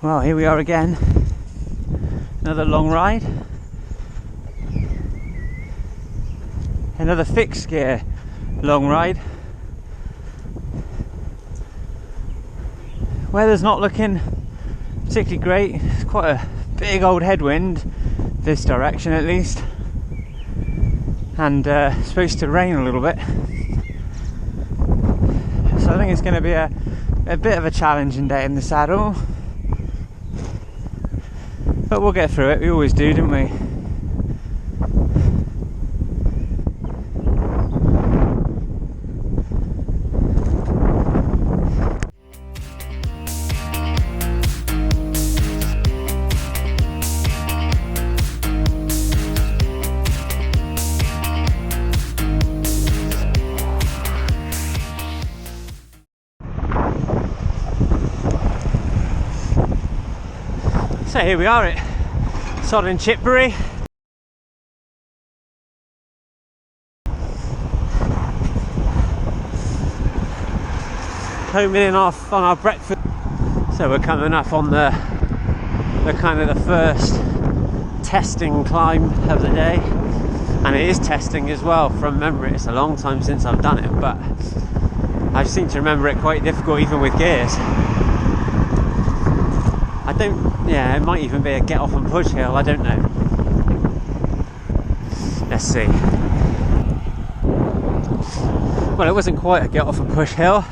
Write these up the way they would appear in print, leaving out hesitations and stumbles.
Well, here we are again. Another long ride. Another fixed gear long ride. Weather's not looking particularly great. It's quite a big old headwind, this direction at least. And it's supposed to rain a little bit. So I think it's going to be a bit of a challenging day in the saddle. But we'll get through it, we always do, don't we? So here we are at Sod and Chipbury. Homing off on our breakfast. So we're coming up on the kind of the first testing climb of the day. And it is testing as well from memory. It's a long time since I've done it, but I seem to remember it quite difficult even with gears. Yeah, it might even be a get off and push hill, I don't know. Let's see. Well, it wasn't quite a get off and push hill,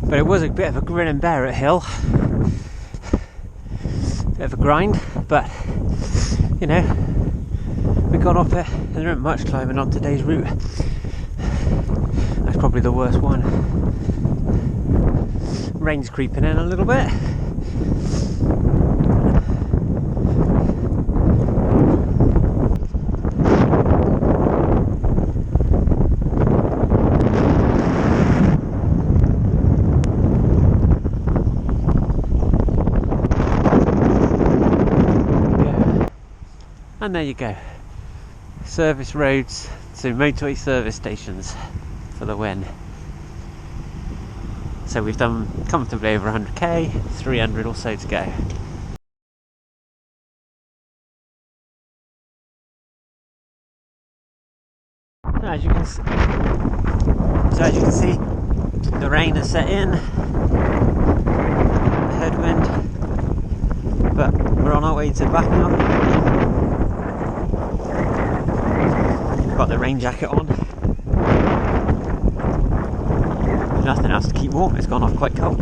but it was a bit of a grin and bear it hill. Bit of a grind, but you know, we got up it and there isn't much climbing on today's route. That's probably the worst one. Rain's creeping in a little bit. And there you go. Service roads to motorway service stations for the win. So we've done comfortably over 100k, 300 or so to go. So as you can see, the rain has set in, the headwind, but we're on our way to backing up. Got the rain jacket on. Nothing else to keep warm, it's gone off quite cold.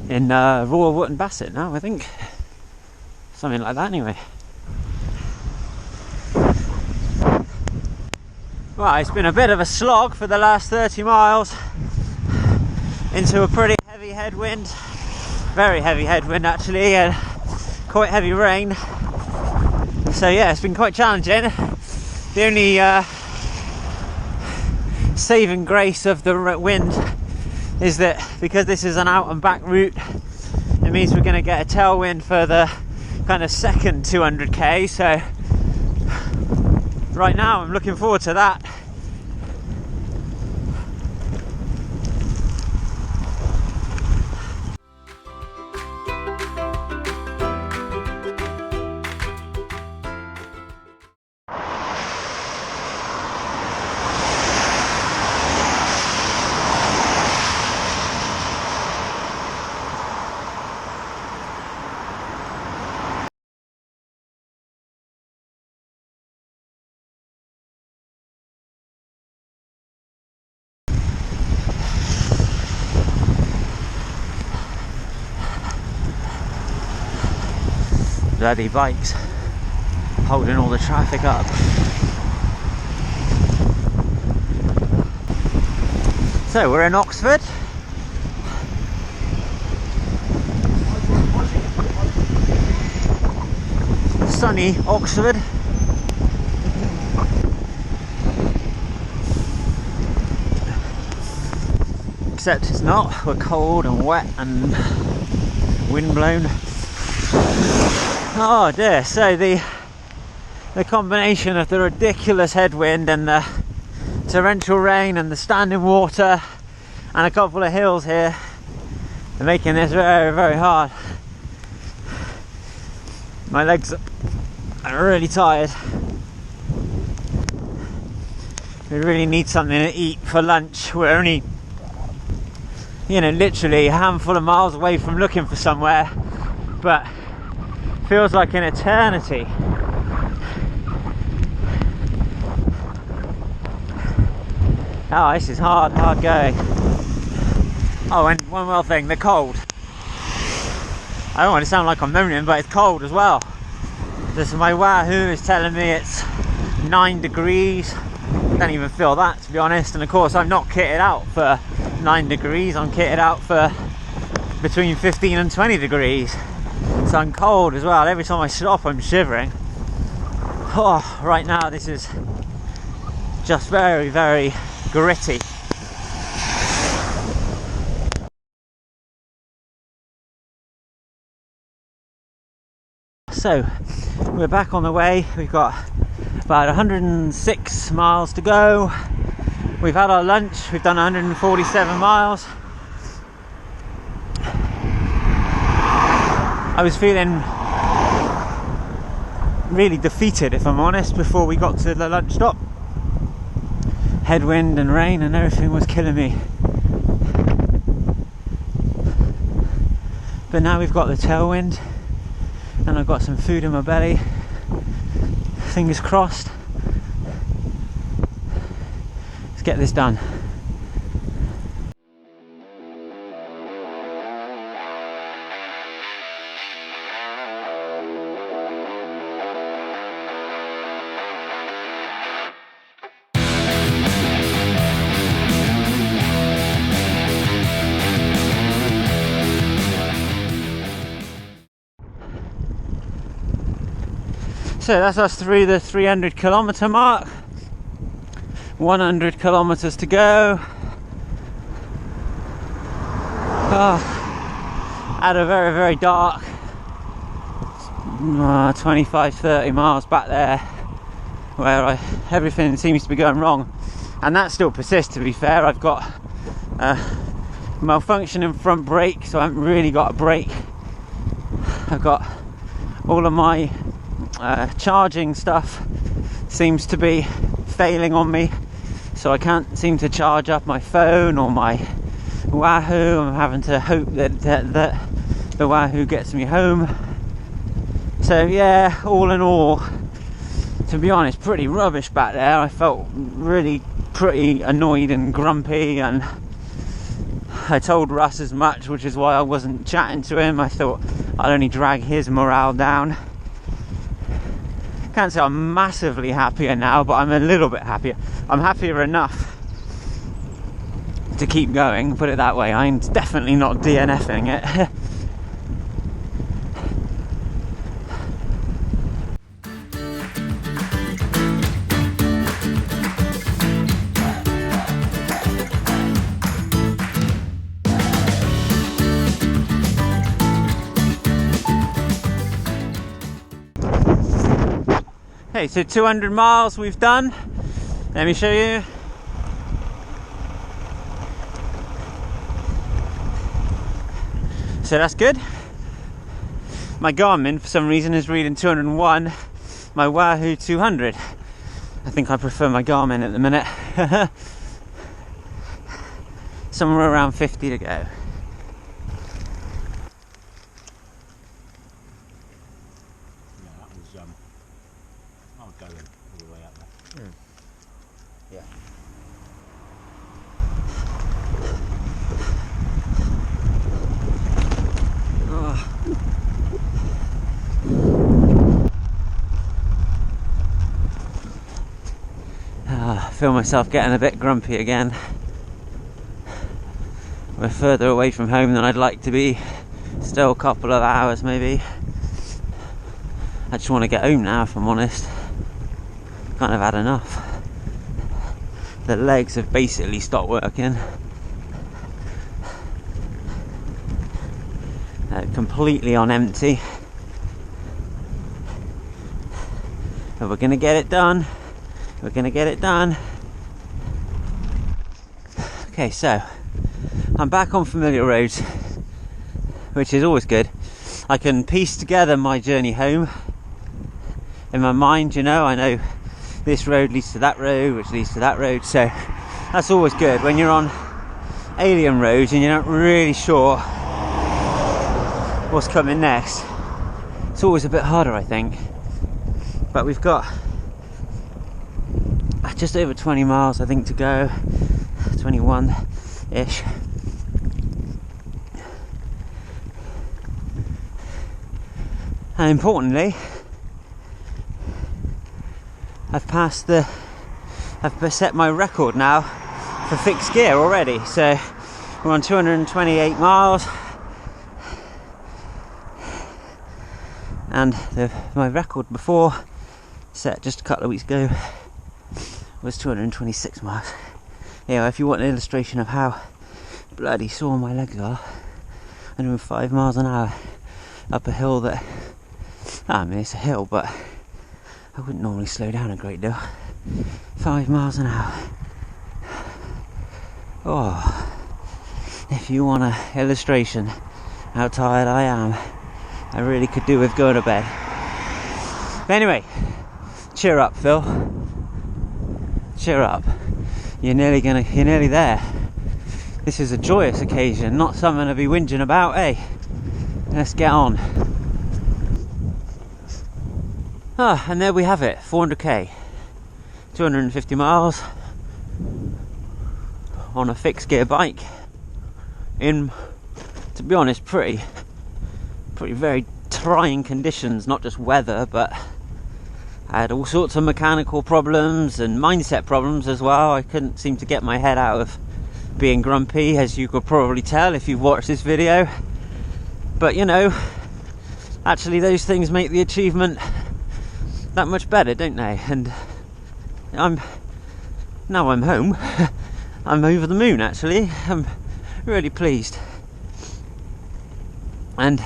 In Royal Wootton Basset now, I think. Something like that anyway. Right, it's been a bit of a slog for the last 30 miles into a pretty heavy headwind. Very heavy headwind actually, and quite heavy rain. So yeah, it's been quite challenging. The only saving grace of the wind is that because this is an out and back route, it means we're going to get a tailwind for the kind of second 200k. So right now I'm looking forward to that. Bloody bikes holding all the traffic up. So we're in Oxford. Sunny Oxford. Except it's not, we're cold and wet and windblown. Oh dear, so the combination of the ridiculous headwind and the torrential rain and the standing water and a couple of hills here are making this very, very hard. My legs are really tired. We really need something to eat for lunch. We're only, literally a handful of miles away from looking for somewhere, but feels like an eternity. Oh, this is hard going. Oh, and one more thing, the cold. I don't want to sound like I'm moaning, but it's cold as well. This is my Wahoo is telling me it's 9 degrees. Don't even feel that, to be honest. And of course, I'm not kitted out for 9 degrees. I'm kitted out for between 15 and 20 degrees. So I'm cold as well. Every time I stop, I'm shivering. Oh, right now this is just very, very gritty. So we're back on the way. We've got about 106 miles to go. We've had our lunch. We've done 147 miles. I was feeling really defeated, if I'm honest, before we got to the lunch stop. Headwind and rain and everything was killing me. But now we've got the tailwind and I've got some food in my belly. Fingers crossed. Let's get this done. So that's us through the 300 kilometre mark. 100 kilometres to go. At a very, very dark 25-30 miles back there where everything seems to be going wrong, and that still persists, to be fair. I've got a malfunctioning front brake, so I haven't really got a brake. I've got all of my charging stuff seems to be failing on me, so I can't seem to charge up my phone or my Wahoo. I'm having to hope that the Wahoo gets me home. So yeah, all in all, to be honest, pretty rubbish back there. I felt really pretty annoyed and grumpy, and I told Russ as much, which is why I wasn't chatting to him. I thought I'd only drag his morale down. Can't say I'm massively happier now, but I'm a little bit happier. I'm happier enough to keep going, put it that way. I'm definitely not DNFing it. Okay, so 200 miles we've done. Let me show you. So that's good. My Garmin, for some reason, is reading 201. My Wahoo 200. I think I prefer my Garmin at the minute. Somewhere around 50 to go. I feel myself getting a bit grumpy again. We're further away from home than I'd like to be. Still a couple of hours maybe. I just want to get home now, if I'm honest. Kind of had enough. The legs have basically stopped working. Completely on empty. But we're going to get it done. We're going to get it done. Okay, so I'm back on familiar roads, which is always good. I can piece together my journey home in my mind, you know. I know this road leads to that road, which leads to that road, so that's always good. When you're on alien roads and you're not really sure what's coming next, it's always a bit harder, I think. But we've got just over 20 miles, I think, to go. 21-ish. And importantly, I've set my record now for fixed gear already. So we're on 228 miles, and my record before, set just a couple of weeks ago, was 226 miles. Yeah, if you want an illustration of how bloody sore my legs are, I'm doing 5 miles an hour up a hill that, I mean, it's a hill, but I wouldn't normally slow down a great deal. 5 miles an hour. Oh, if you want an illustration how tired I am, I really could do with going to bed. But anyway, cheer up, Phil. Cheer up. You're nearly there. This is a joyous occasion, not something to be whinging about, eh? Let's get on. And there we have it, 400k, 250 miles on a fixed gear bike in, to be honest, pretty very trying conditions, not just weather, but I had all sorts of mechanical problems and mindset problems as well. I couldn't seem to get my head out of being grumpy, as you could probably tell if you've watched this video. But you know, actually those things make the achievement that much better, don't they? And I'm home. I'm over the moon, actually. I'm really pleased. And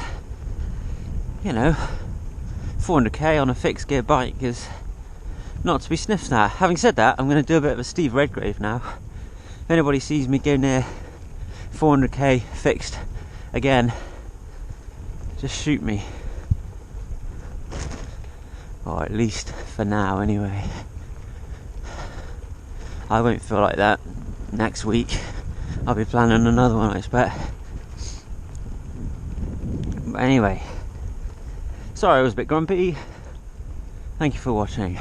you know, 400k on a fixed gear bike is not to be sniffed at. Having said that, I'm going to do a bit of a Steve Redgrave now. If anybody sees me go near 400k fixed again, just shoot me. Or at least for now, anyway. I won't feel like that next week. I'll be planning another one, I expect. But anyway, sorry I was a bit grumpy. Thank you for watching.